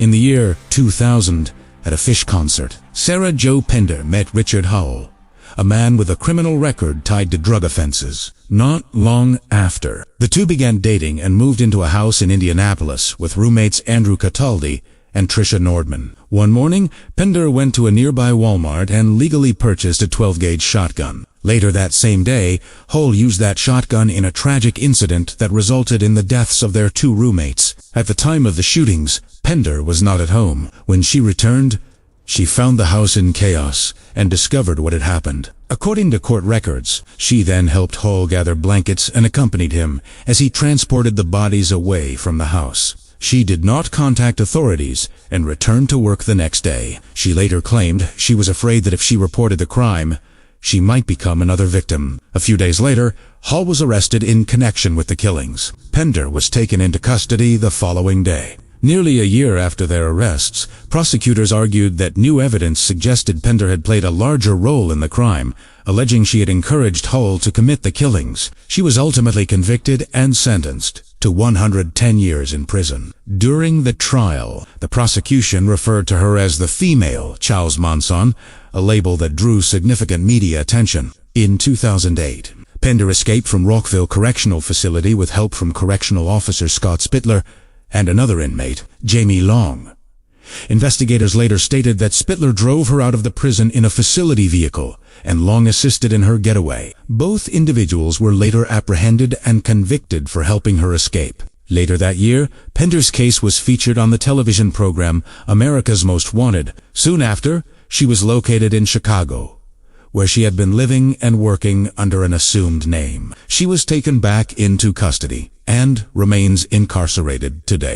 In the year 2000, at a Fish concert, Sarah Jo Pender met Richard Howell, a man with a criminal record tied to drug offenses. Not long after, the two began dating and moved into a house in Indianapolis with roommates Andrew Cataldi and Tricia Nordman. One morning, Pender went to a nearby Walmart and legally purchased a 12-gauge shotgun. Later that same day, Howell used that shotgun in a tragic incident that resulted in the deaths of their two roommates. At the time of the shootings, Pender was not at home. When she returned, she found the house in chaos and discovered what had happened. According to court records, she then helped Howell gather blankets and accompanied him as he transported the bodies away from the house. She did not contact authorities and returned to work the next day. She later claimed she was afraid that if she reported the crime, she might become another victim. A few days later, Hall was arrested in connection with the killings. Pender was taken into custody the following day. Nearly a year after their arrests, prosecutors argued that new evidence suggested Pender had played a larger role in the crime, alleging she had encouraged Howell to commit the killings. She was ultimately convicted and sentenced to 110 years in prison. During the trial, the prosecution referred to her as the female Charles Manson, a label that drew significant media attention. In 2008, Pender escaped from Rockville Correctional Facility with help from correctional officer Scott Spittler and another inmate, Jamie Long. Investigators later stated that Spittler drove her out of the prison in a facility vehicle, and Long assisted in her getaway. Both individuals were later apprehended and convicted for helping her escape. Later that year, Pender's case was featured on the television program America's Most Wanted. Soon after, she was located in Chicago, where she had been living and working under an assumed name. She was taken back into custody and remains incarcerated today.